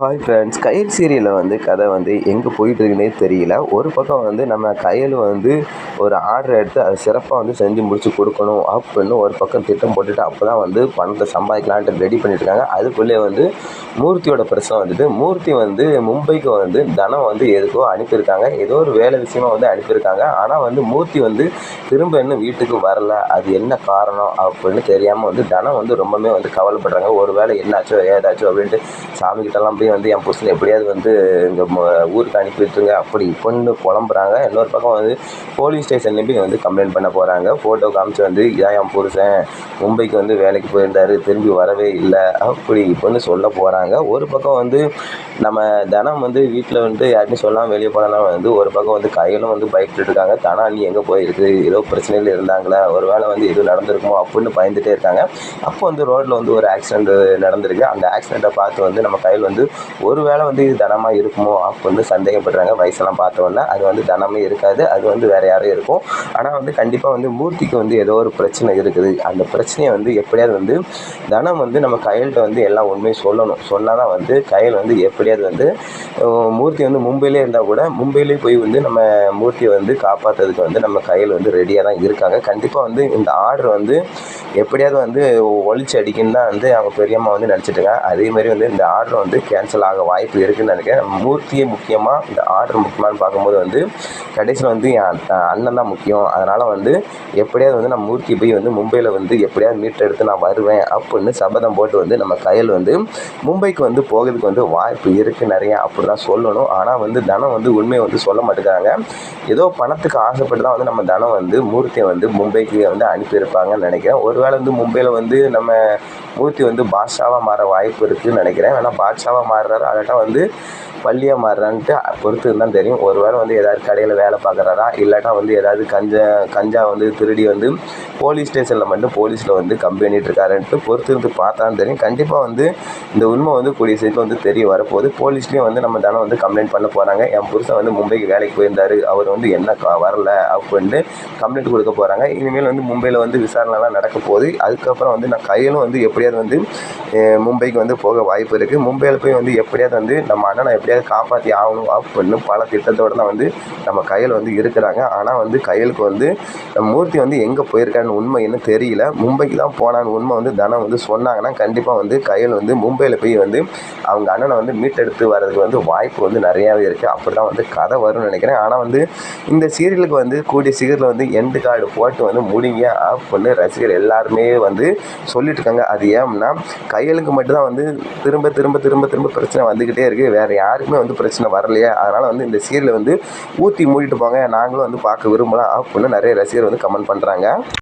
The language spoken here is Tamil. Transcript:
ஹாய் ஃப்ரெண்ட்ஸ், கயல் சீரியலில் கதை எங்கே போயிட்டுருக்குன்னே தெரியல. ஒரு பக்கம் நம்ம கயல் ஒரு ஆர்டர் எடுத்து அதை சிறப்பாக செஞ்சு முடிச்சு கொடுக்கணும் அப்படின்னு ஒரு பக்கம் திட்டம் போட்டுட்டு அப்போ தான் பணத்தை சம்பாதிக்கலான்ட்டு ரெடி பண்ணிட்டுருக்காங்க. அதுக்குள்ளே மூர்த்தியோட பிரச்சனை மூர்த்தி மும்பைக்கு தனம் எதுக்கோ அனுப்பியிருக்காங்க. ஏதோ ஒரு வேலை விஷயமா அனுப்பியிருக்காங்க. ஆனால் மூர்த்தி திரும்ப இன்னும் வீட்டுக்கு வரல. அது என்ன காரணம் அப்படின்னு தெரியாமல் தனம் ரொம்பவே கவலைப்படுறாங்க. ஒரு வேளை என்னாச்சோ ஏதாச்சோ அப்படின்ட்டு சாமிக்கிட்டலாம் போய் என் புருஷனை எப்படியாவது இங்கே ஊருக்கு அனுப்பி விட்டுருங்க அப்படி இப்படின்னு புலம்புறாங்க. இன்னொரு பக்கம் போலீஸ் ஸ்டேஷன்லேயும் போய் கம்ப்ளைண்ட் பண்ண போகிறாங்க. ஃபோட்டோ காமிச்சு இதான் என் புருஷன் மும்பைக்கு வேலைக்கு போயிருந்தார், திரும்பி வரவே இல்லை அப்படி இப்படின்னு சொல்ல போகிறாங்க. ஒரு பக்கம் நம்ம தனம் வீட்டில் யாருக்கும் சொல்லாமல் வெளியே போனாலும் ஒரு பக்கம் கையிலும் பயப்பட்டு இருக்காங்க. தனா நீ எங்கே போயிருக்கு, ஏதோ பிரச்சனையில் இருந்தாங்களா, ஒரு வேளை எதுவும் நடந்திருக்குமோ அப்படின்னு பயந்துகிட்டே இருக்காங்க. அப்போ ரோட்டில் ஒரு ஆக்சிடென்ட் நடந்திருக்கு. அந்த ஆக்சிடெண்ட்டை பார்த்து நம்ம கையில் ஒரு வேளை இது தனமாக இருக்குமோ அப்படின்னு சந்தேகப்படுறாங்க. வயசெல்லாம் பார்த்தோன்னா அது தனமே இருக்காது, அது வேறு யாரும் இருக்கும். ஆனால் கண்டிப்பாக மூர்த்திக்கு ஏதோ ஒரு பிரச்சனை இருக்குது. அந்த பிரச்சனையை எப்படியாவது தனம் நம்ம கையல்கிட்ட எல்லாம் உண்மையை சொல்லணும். சொன்னால் தான் கையல் எப்படியாவது மூர்த்தி மும்பையிலே இருந்தால் கூட மும்பையிலே போய் நம்ம மூர்த்தியை காப்பாற்றுறதுக்கு நம்ம கையில் ரெடியாக தான் இருக்காங்க. கண்டிப்பாக இந்த ஆர்டர் எப்படியாவது ஒழிச்சு அடிக்குன்னு தான் அவங்க பெரியம்மா நினச்சிட்டுருக்காங்க. அதேமாதிரி இந்த ஆர்டர் கேன்சல் ஆக வாய்ப்பு இருக்குதுன்னு நினைக்கிறேன். மூர்த்தியே முக்கியமாக இந்த ஆர்டர் முக்கியமானு பார்க்கும்போது கடைசியில் என் அண்ணன் தான் முக்கியம். அதனால் எப்படியாவது நான் மூர்த்தி போய் மும்பையில் எப்படியாவது மீட்டெடுத்து நான் வருவேன் அப்படின்னு சபதம் போட்டு நம்ம கையில் மும்பைக்கு போகிறதுக்கு வாய்ப்பு இருக்குது நிறையா அப்படி தான் சொல்லணும். ஆனால் தனம் உண்மையை சொல்ல மாட்டேங்கிறாங்க. ஏதோ பணத்துக்கு ஆசைப்பட்டு தான் நம்ம தனம் மூர்த்தியை மும்பைக்கு அனுப்பியிருப்பாங்கன்னு நினைக்கிறேன். ஒருவேளை மும்பையில் நம்ம மூர்த்தி பாட்ஷாவாக மாற வாய்ப்பு இருக்குதுன்னு நினைக்கிறேன். ஆனால் பாட்ஷாவாக மாறுறாரு, அல்லாட்டா பள்ளியாக மாறுறான்ட்டு பொறுத்து இருந்தால் தெரியும். ஒரு வேளை ஏதாவது கடையில் வேலை பார்க்குறாரா, இல்லாட்டா ஏதாவது கஞ்சா திருடி போலீஸ் ஸ்டேஷனில் மட்டும் போலீஸில் கம்பி பண்ணிட்டுருக்காருன்ட்டு பொறுத்து இருந்து பார்த்தான்னு தெரியும். கண்டிப்பாக இந்த உண்மை கூடிய சீக்கிரம் தெரிய வரப்போகுது. போலீஸ்லேயும் நம்ம தனம் கம்ப்ளைண்ட் பண்ண போகிறாங்க. என் புருஷன் மும்பைக்கு வேலைக்கு போயிருந்தார், அவர் என்ன வரல அப்படின்ட்டு கம்ப்ளைண்ட் கொடுக்க போகிறாங்க. இனிமேல் மும்பையில் விசாரணைலாம் நடக்க போகுது. அதுக்கப்புறம் நான் கையிலும் எப்படியாவது மும்பைக்கு போக வாய்ப்பு இருக்குது. மும்பையில் போய் எப்படியாவது நம்ம அண்ணனை எப்படியாவது காப்பாற்றி ஆகணும் அப்படின்னு பல திட்டத்தோடு தான் நம்ம கையில் இருக்கிறாங்க. ஆனால் கையலுக்கு மூர்த்தி எங்கே போயிருக்கான்னு உண்மை இன்னும் தெரியல. மும்பைக்கு தான் போனான்னு உண்மை தனம் சொன்னாங்கன்னா கண்டிப்பாக கையில் மும்பையில் போய் அவங்க அண்ணனை மீட்டெடுத்து வர்றதுக்கு வாய்ப்பு நிறையாவே இருக்குது. அப்படி தான் கதை வரும்னு நினைக்கிறேன். ஆனால் இந்த சீரியலுக்கு கூடிய சீரியலில் எண்டு கார்டு போட்டு முடிங்க அப்படின்னு ரசிகர் எல்லாருமே சொல்லிட்டு இருக்காங்க. அது ஏன்னா கையலுக்கு மட்டும்தான் திரும்ப திரும்ப திரும்ப திரும்ப பிரச்சனை வந்துக்கிட்டே இருக்குது. வேறு யாருக்குமே பிரச்சனை வரலையே. அதனால் இந்த சீரியலை ஊற்றி மூடிட்டு போங்க, நாங்களும் பார்க்க விரும்பலாம் அப்படின்னு நிறைய ரசிகர் கமெண்ட் பண்ணுறாங்க.